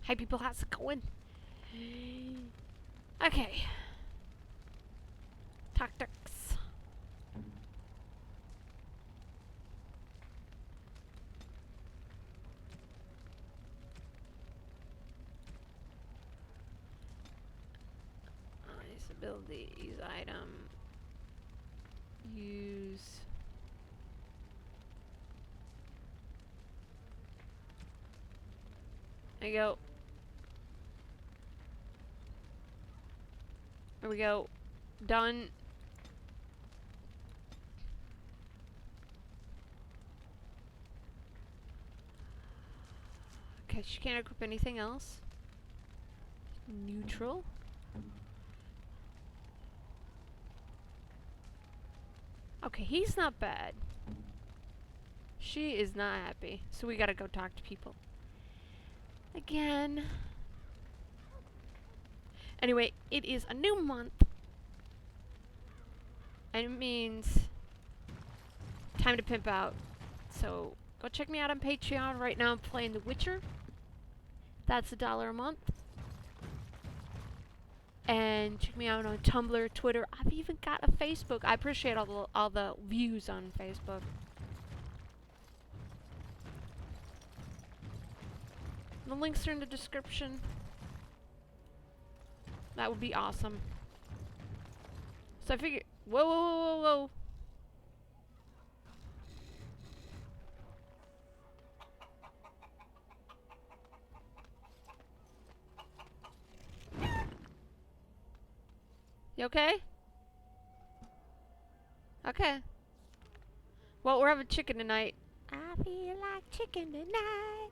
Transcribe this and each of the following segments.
Hi people, how's it going? Okay. Tactics. Nice abilities, item. Use. There you go. There we go. Done. Okay, she can't equip anything else. Neutral. Okay, he's not bad. She is not happy. So we gotta go talk to people. Again. Anyway, it is a new month. And it means time to pimp out. So go check me out on Patreon. Right now I'm playing The Witcher. That's $1 a month. And check me out on Tumblr, Twitter. I've even got a Facebook. I appreciate all the views on Facebook. The links are in the description. That would be awesome. So I figure, whoa, whoa, whoa, whoa, whoa. You okay? Okay. Well, we're having chicken tonight. I feel like chicken tonight.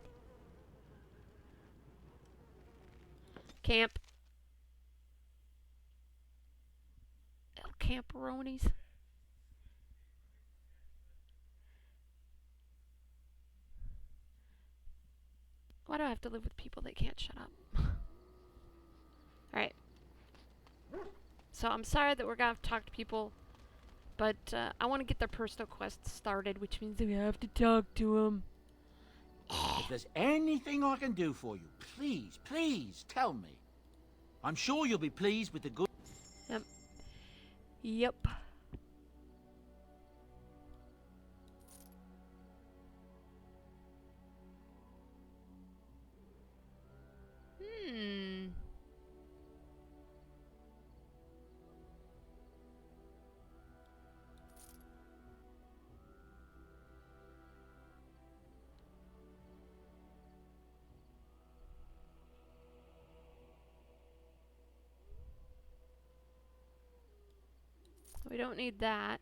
Camp. Camperonis. Why do I have to live with people that can't shut up? Alright. So I'm sorry that we're gonna have to talk to people, but I want to get their personal quests started, which means we have to talk to them. If there's anything I can do for you, please, please tell me. I'm sure you'll be pleased with the good... Yep. Yep. We don't need that.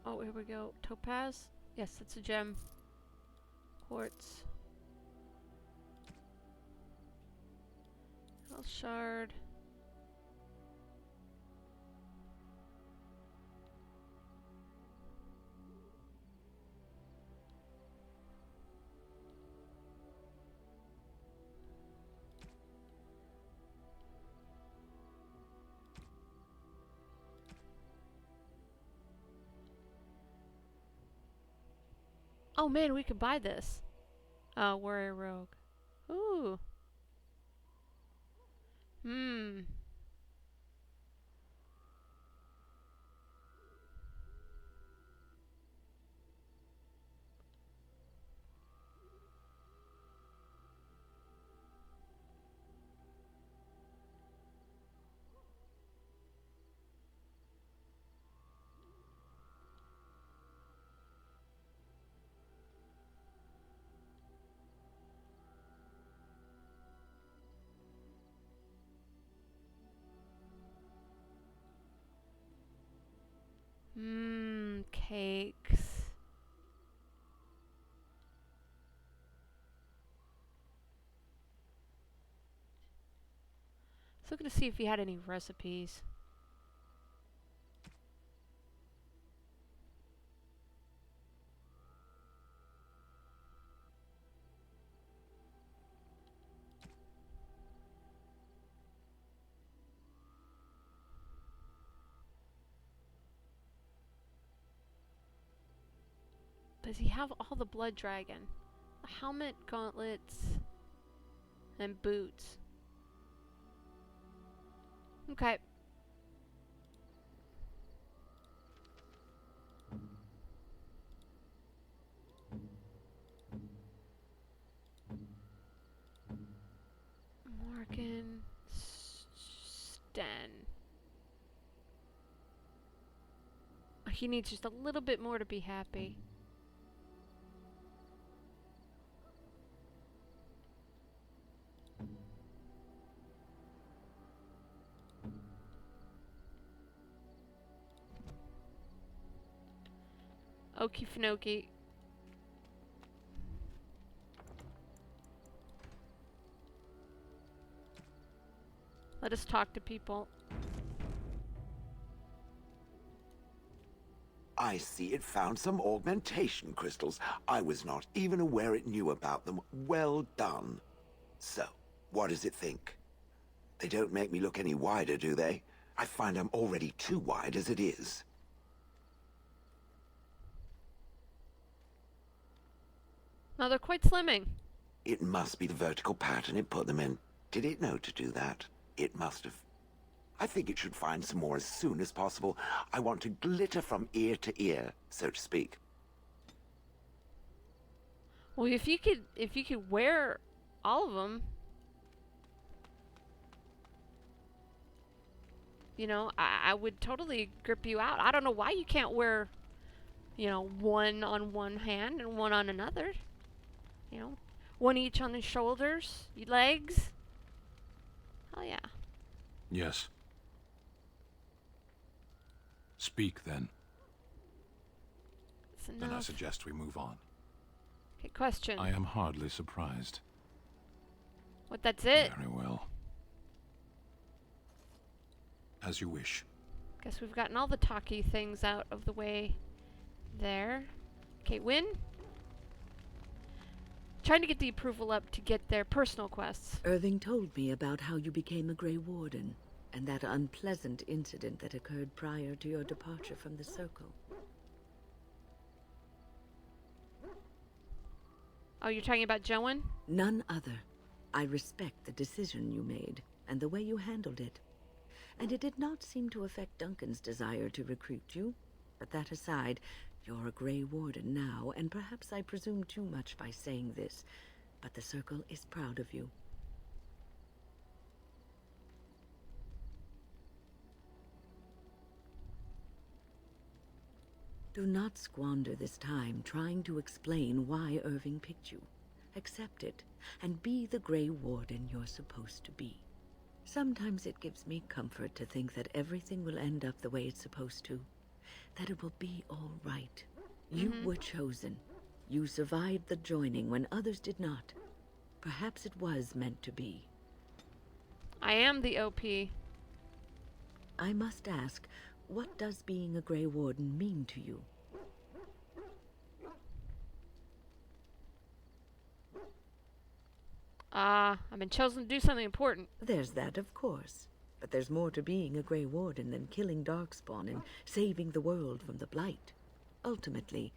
Oh, here we go. Topaz? Yes, it's a gem. Quartz. Health shard. Oh man, we could buy this. We're a rogue. Ooh. Cakes. I was looking to see if he had any recipes. Does he have all the blood dragon? A helmet, gauntlets, and boots. Okay. Morgan Sten. He needs just a little bit more to be happy. Okie finokie. Let us talk to people. I see it found some augmentation crystals. I was not even aware it knew about them. Well done. So, what does it think? They don't make me look any wider, do they? I find I'm already too wide as it is. No, they're quite slimming. It must be the vertical pattern it put them in. Did it know to do that? It must have. I think it should find some more as soon as possible. I want to glitter from ear to ear, so to speak. Well, if you could wear all of them, you know, I would totally grip you out. I don't know why you can't wear, you know, one on one hand and one on another. You know, one each on the shoulders, legs. Oh yeah. Yes. Speak, then. That's Then I enough. suggest we move on. Okay, question. I am hardly surprised. What, that's it? Very well. As you wish. Guess we've gotten all the talky things out of the way there. Okay, win. Trying to get the approval up to get their personal quests. Irving told me about how you became a Grey Warden, and that unpleasant incident that occurred prior to your departure from the Circle. Oh, you're talking about Joan? None other. I respect the decision you made, and the way you handled it. And it did not seem to affect Duncan's desire to recruit you. But that aside, you're a Grey Warden now, and perhaps I presume too much by saying this, but the Circle is proud of you. Do not squander this time trying to explain why Irving picked you. Accept it, and be the Grey Warden you're supposed to be. Sometimes it gives me comfort to think that everything will end up the way it's supposed to. That it will be all right. You were chosen. You survived the joining when others did not. Perhaps it was meant to be. I am the OP. I must ask, what does being a Grey Warden mean to you? I've been chosen to do something important. There's that, of course. But there's more to being a Grey Warden than killing Darkspawn and saving the world from the Blight. Ultimately,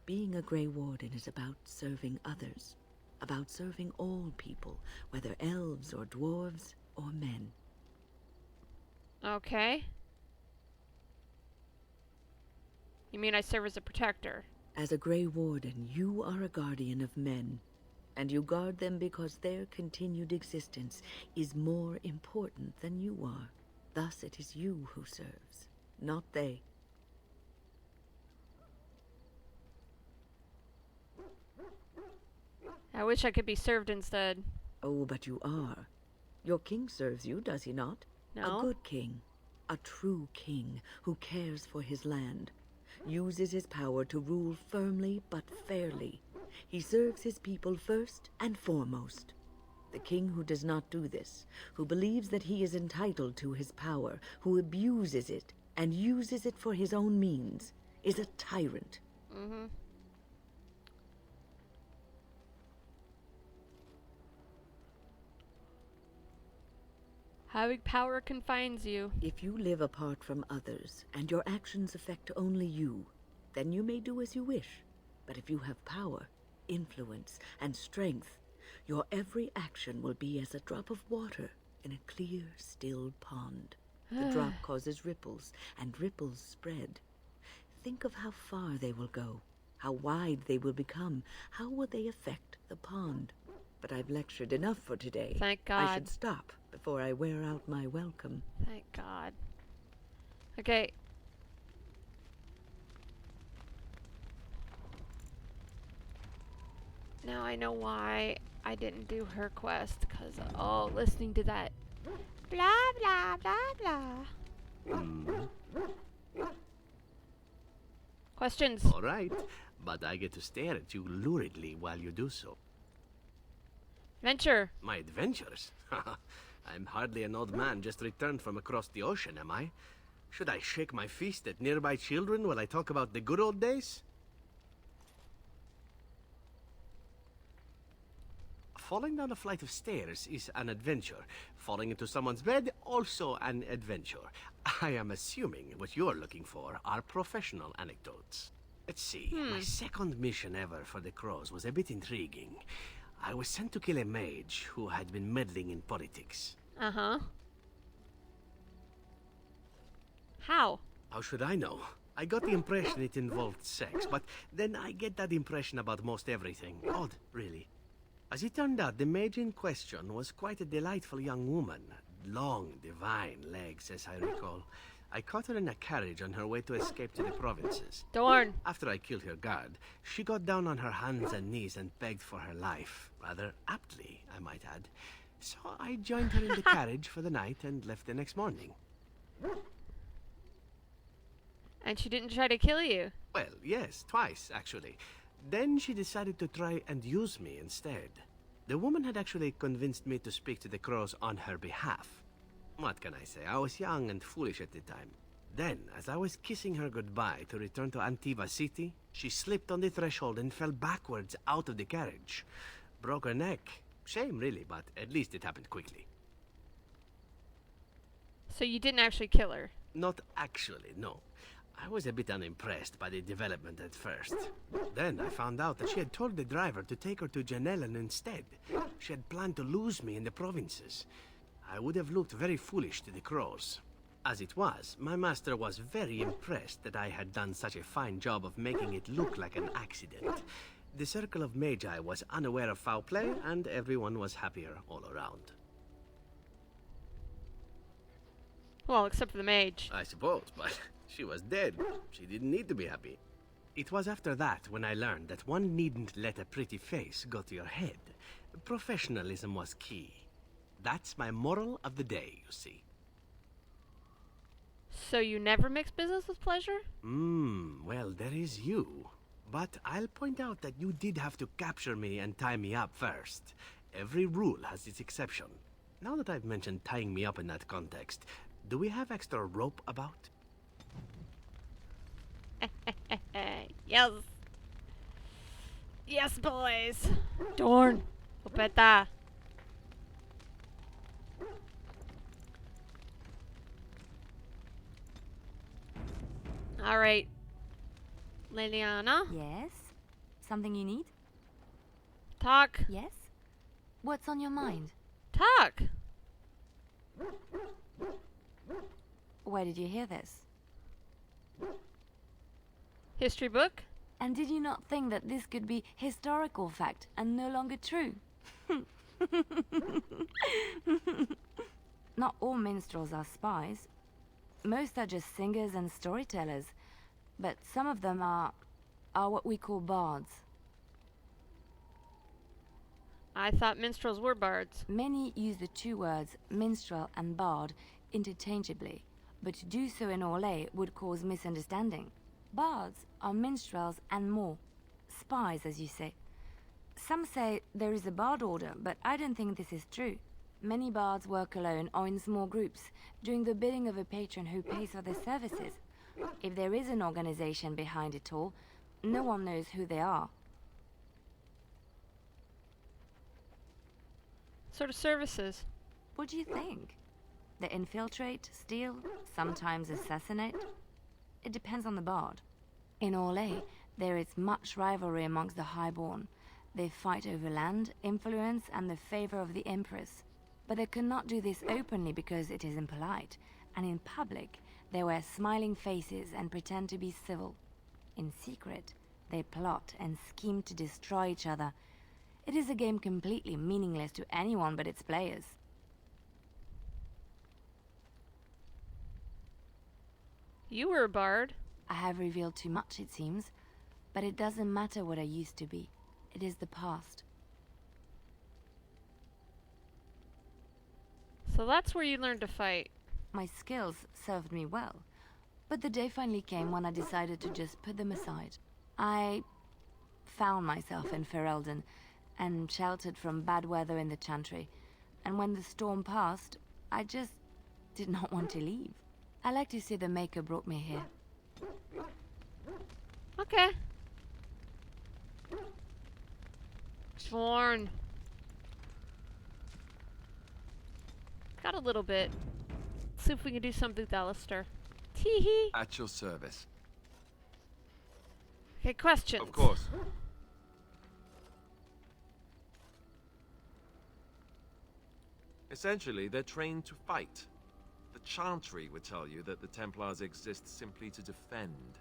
being a Grey Warden is about serving others. About serving all people, whether elves or dwarves or men. Okay. You mean I serve as a protector? As a Grey Warden, you are a guardian of men. And you guard them because their continued existence is more important than you are. Thus it is you who serves, not they. I wish I could be served instead. Oh, but you are. Your king serves you, does he not? No. A good king. A true king who cares for his land, uses his power to rule firmly but fairly. He serves his people first and foremost. The king who does not do this, who believes that he is entitled to his power, who abuses it and uses it for his own means, is a tyrant. Mm-hmm. Having power confines you. If you live apart from others, and your actions affect only you, then you may do as you wish. But if you have power, influence, and strength, your every action will be as a drop of water in a clear, still pond. The drop causes ripples, and ripples spread. Think of how far they will go, how wide they will become, how will they affect the pond. But I've lectured enough for today. Thank God. I should stop before I wear out my welcome. Thank God. Okay. Now I know why I didn't do her quest, because, oh, listening to that blah, blah, blah, blah. Questions? All right, but I get to stare at you luridly while you do so. Venture. My adventures? I'm hardly an old man just returned from across the ocean, am I? Should I shake my fist at nearby children while I talk about the good old days? Falling down a flight of stairs is an adventure. Falling into someone's bed, also an adventure. I am assuming what you're looking for are professional anecdotes. Let's see. My second mission ever for the Crows was a bit intriguing. I was sent to kill a mage who had been meddling in politics. Uh-huh. How? How should I know? I got the impression it involved sex, but then I get that impression about most everything. Odd, really. As it turned out, the mage in question was quite a delightful young woman. Long, divine legs, as I recall. I caught her in a carriage on her way to escape to the provinces. Darn. After I killed her guard, she got down on her hands and knees and begged for her life. Rather aptly, I might add. So I joined her in the carriage for the night and left the next morning. And she didn't try to kill you? Well, yes, twice, actually. Then she decided to try and use me instead. The woman had actually convinced me to speak to the Crows on her behalf. What can I say? I was young and foolish at the time. Then, as I was kissing her goodbye to return to Antiva City, she slipped on the threshold and fell backwards out of the carriage. Broke her neck. Shame, really, but at least it happened quickly. So you didn't actually kill her? Not actually, no. I was a bit unimpressed by the development at first. Then I found out that she had told the driver to take her to Janellen instead. She had planned to lose me in the provinces. I would have looked very foolish to the Crows. As it was, my master was very impressed that I had done such a fine job of making it look like an accident. The circle of Magi was unaware of foul play, and everyone was happier all around. Well, except for the mage. I suppose, but she was dead. She didn't need to be happy. It was after that when I learned that one needn't let a pretty face go to your head. Professionalism was key. That's my moral of the day, you see. So you never mix business with pleasure? Well, there is you. But I'll point out that you did have to capture me and tie me up first. Every rule has its exception. Now that I've mentioned tying me up in that context, do we have extra rope about? Yes. Yes, boys. Darn. Opeta. All right. Liliana, Yes? Something you need? talk. Yes? What's on your mind? Talk. Where did you hear this? History book. And did you not think that this could be historical fact and no longer true? Not all minstrels are spies. Most are just singers and storytellers. But some of them are what we call bards. I thought minstrels were bards. Many use the two words minstrel and bard interchangeably. but to do so in Orlais would cause misunderstanding. Bards are minstrels and more. Spies, as you say. Some say there is a bard order, but I don't think this is true. Many bards work alone or in small groups, doing the bidding of a patron who pays for their services. If there is an organization behind it all, no one knows who they are. Sort of services. What do you think? They infiltrate, steal, sometimes assassinate? It depends on the bard. In Orlais, there is much rivalry amongst the highborn. They fight over land, influence, and the favor of the Empress. But they cannot do this openly because it is impolite, and in public, they wear smiling faces and pretend to be civil. In secret, they plot and scheme to destroy each other. It is a game completely meaningless to anyone but its players. You were a bard. I have revealed too much, it seems, but it doesn't matter what I used to be. It is the past. So that's where you learned to fight. My skills served me well, but the day finally came when I decided to just put them aside. I found myself in Fereldan and sheltered from bad weather in the Chantry, and when the storm passed, I just did not want to leave. I like to say the Maker brought me here. Okay. Sworn. Got a little bit. Let's see if we can do something with Alistair. Tee-hee. At your service. Okay, questions. Of course. Essentially, they're trained to fight. The Chantry would tell you that the Templars exist simply to defend.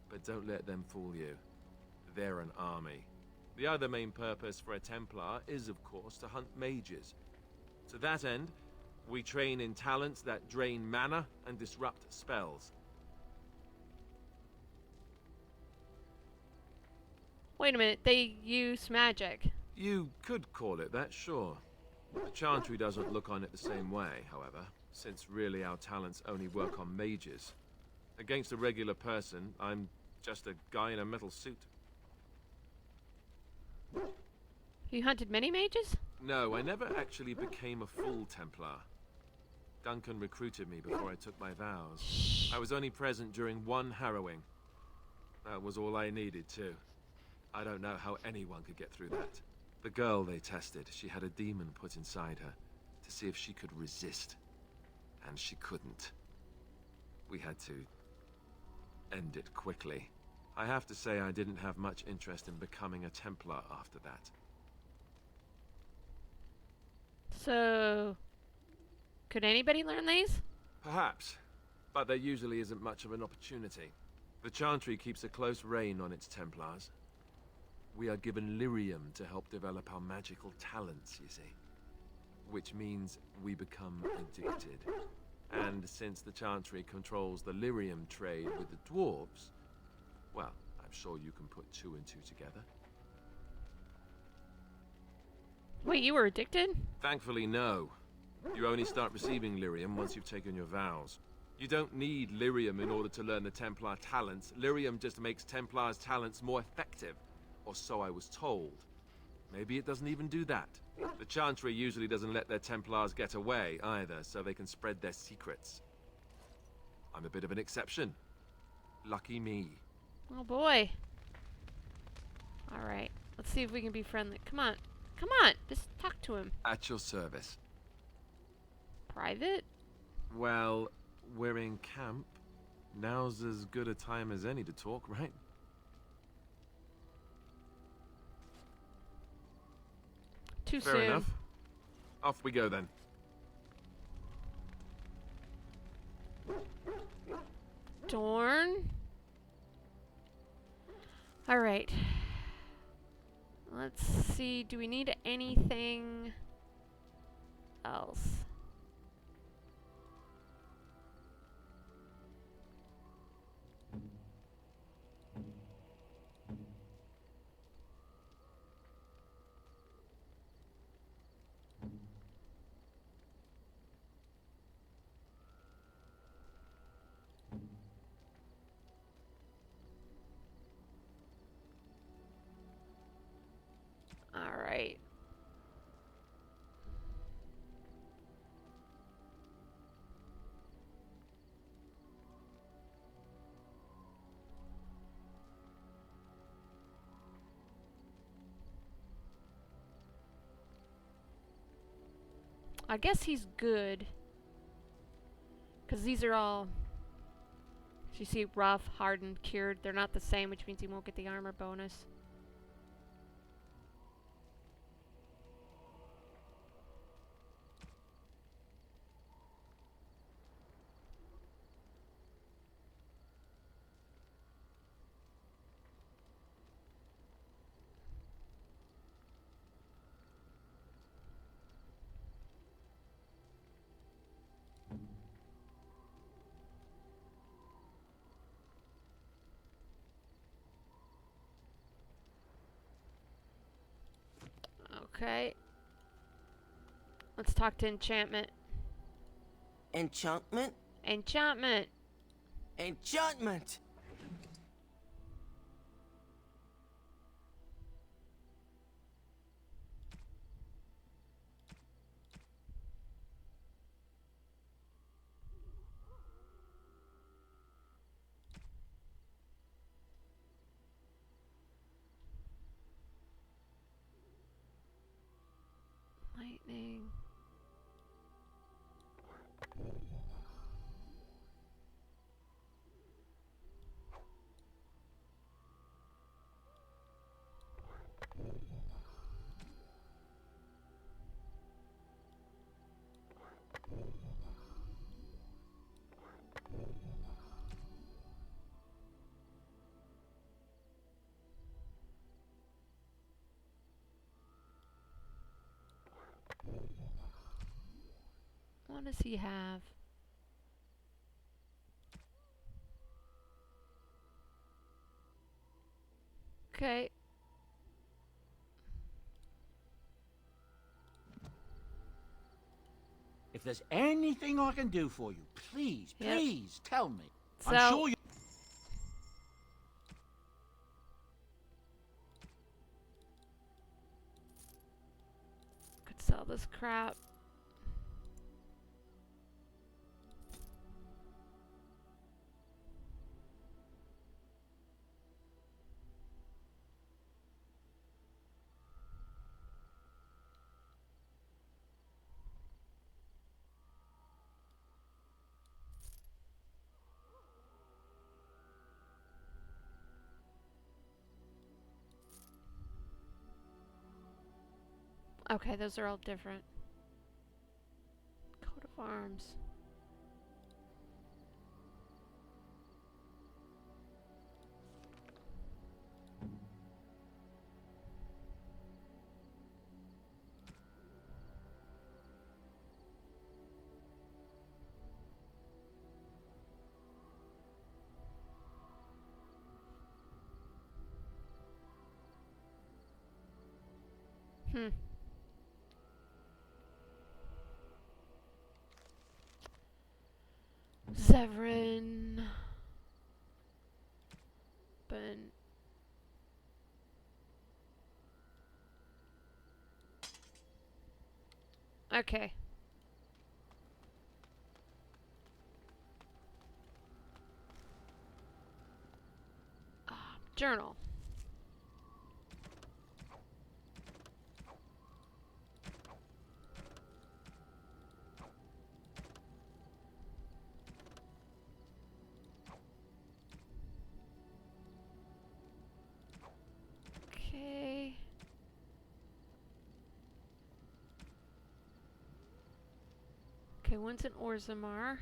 But don't let them fool you. They're an army. The other main purpose for a Templar is, of course, to hunt mages. To that end, we train in talents that drain mana and disrupt spells. Wait a minute, they use magic. You could call it that, sure. The Chantry doesn't look on it the same way, however, since really our talents only work on mages. Against a regular person, I'm just a guy in a metal suit. You hunted many mages? No, I never actually became a full Templar. Duncan recruited me before I took my vows. I was only present during one harrowing. That was all I needed, too. I don't know how anyone could get through that. The girl they tested, she had a demon put inside her to see if she could resist. And she couldn't. We had to end it quickly. I have to say I didn't have much interest in becoming a Templar after that. So, could anybody learn these? Perhaps, but there usually isn't much of an opportunity. The Chantry keeps a close rein on its Templars. We are given lyrium to help develop our magical talents, you see. Which means we become addicted. And since the Chantry controls the lyrium trade with the dwarves, well, I'm sure you can put two and two together. Wait, you were addicted? Thankfully, no. You only start receiving lyrium once you've taken your vows. You don't need lyrium in order to learn the Templar talents. Lyrium just makes Templar's talents more effective. Or so I was told. Maybe it doesn't even do that. The Chantry usually doesn't let their Templars get away either, so they can spread their secrets. I'm a bit of an exception. Lucky me. Oh boy. Alright, let's see if we can be friendly. Come on. Come on, just talk to him. At your service. Private? Well, we're in camp. Now's as good a time as any to talk, right? Too Fair soon. enough. Off we go then. Dorn. Alright. Let's see, do we need anything else? I guess he's good. Because these are all... You see, rough, hardened, cured. They're not the same, which means he won't get the armor bonus. Okay. Let's talk to enchantment. Enchantment? Enchantment! Enchantment! Lightning. What does he have? Okay. If there's anything I can do for you, please, Yep. please tell me. So, I'm sure you... could sell this crap. Okay, those are all different. Coat of arms. Zevran. Ben. Okay. Journal. Okay. Okay, one's an Orzammar.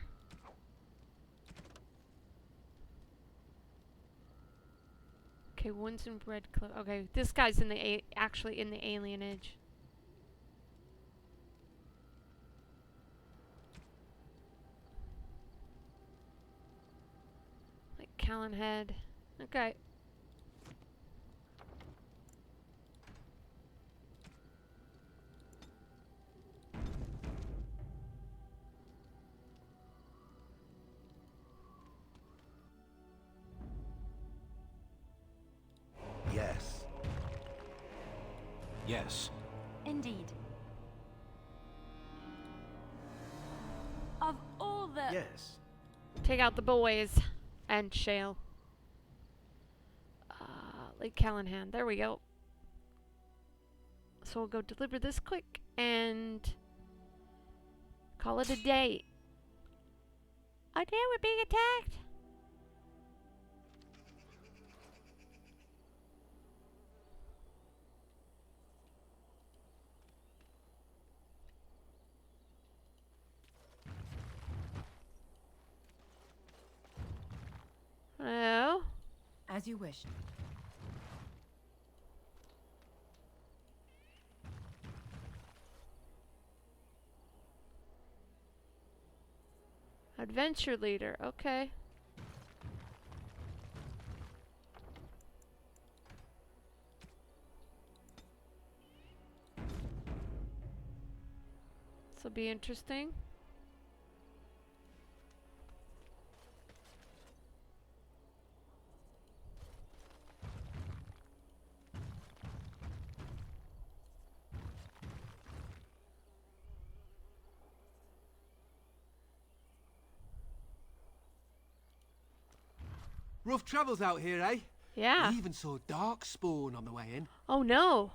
Okay, one's in Redcliffe. Okay, this guy's in the actually in the alienage. Like Callanhead. Okay. Yes. Yes. Indeed. Of all the... Yes. Take out the boys and Shale. Lake Callahan. There we go. So we'll go deliver this quick and Call it a day. A day we're being attacked. Hello? As you wish. Adventure leader, okay. This will be interesting. Rough travels out here, eh? Yeah. We even saw Darkspawn on the way in. Oh no.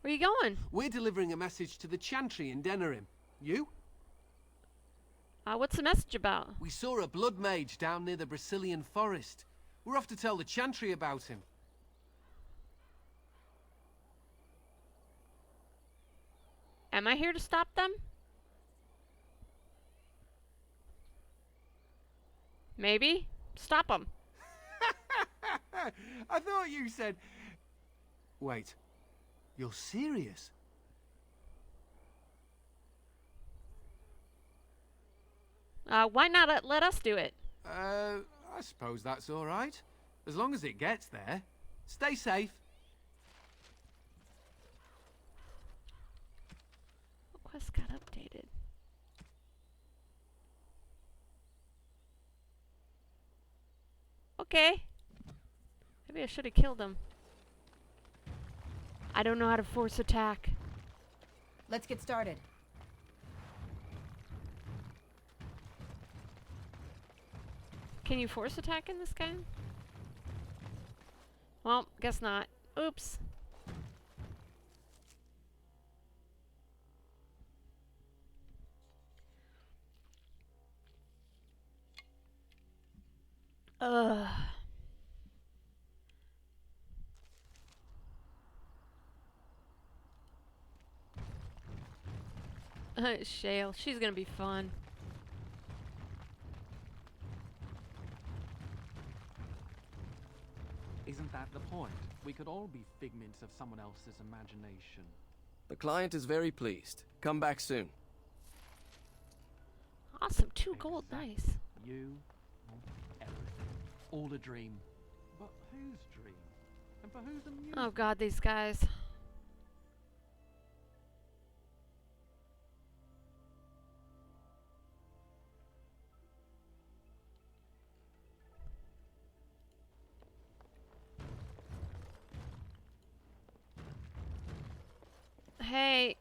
Where you going? We're delivering a message to the Chantry in Denerim. You? What's the message about? We saw a blood mage down near the Brazilian forest. We're off to tell the Chantry about him. Am I here to stop them? Maybe. Stop them. I thought you said... Wait. You're serious? Why not let us do it? I suppose that's all right. As long as it gets there. Stay safe. Quest got updated. Okay. Maybe I should have killed him. I don't know how to force attack. Let's get started. Can you force attack in this game? Well, guess not. Oops. Ugh. Shale. She's gonna be fun. Isn't that the point? We could all be figments of someone else's imagination. The client is very pleased. Come back soon. Awesome. 2 gold. Nice. You, everything. All a dream. But whose dream? And for whose amusement? Oh god, these guys. Hey.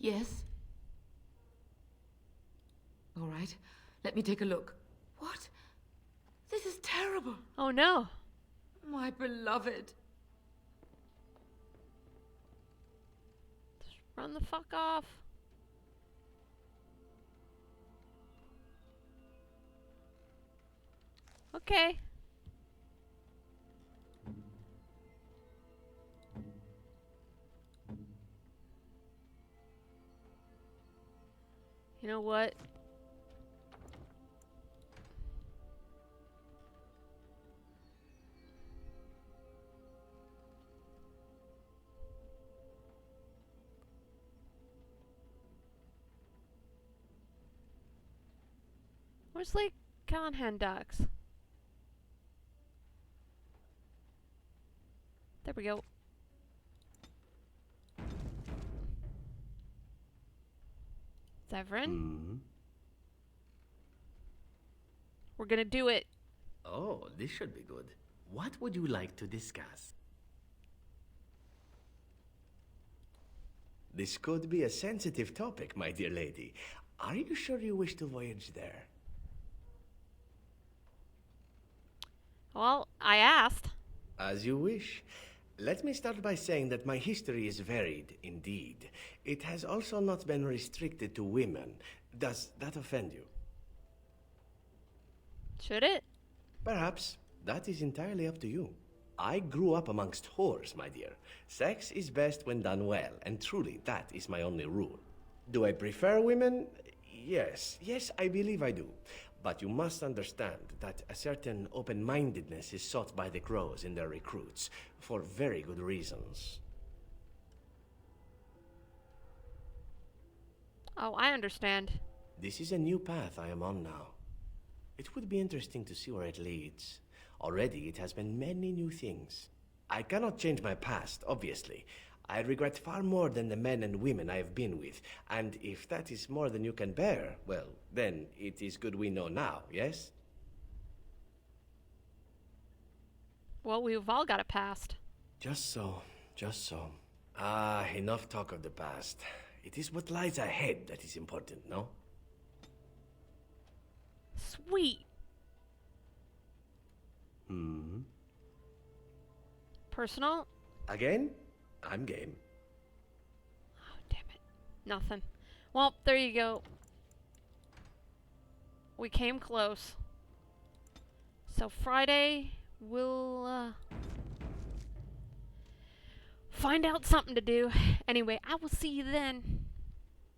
Yes? All right, let me take a look. What? This is terrible. Oh no. My beloved. Just run the fuck off. Okay. You know what? Where's Lake Callahan Docks? There we go. Severin? We're gonna do it. Oh, this should be good. What would you like to discuss? This could be a sensitive topic, my dear lady. Are you sure you wish to voyage there? Well, I asked. As you wish. Let me start by saying that my history is varied, indeed. It has also not been restricted to women. Does that offend you? Should it? Perhaps. That is entirely up to you. I grew up amongst whores, my dear. Sex is best when done well, and truly, that is my only rule. Do I prefer women? Yes. Yes, I believe I do. But you must understand that a certain open-mindedness is sought by the crows in their recruits, for very good reasons. Oh, I understand. This is a new path I am on now. It would be interesting to see where it leads. Already it has been many new things. I cannot change my past, obviously. I regret far more than the men and women I have been with, and if that is more than you can bear, well, then it is good we know now, yes? Well, we've all got a past. Just so, just so. Ah, enough talk of the past. It is what lies ahead that is important, no? Sweet. Personal? Again? I'm game. Oh, damn it. Nothing. Well, there you go. We came close. So Friday, we'll find out something to do. Anyway, I will see you then.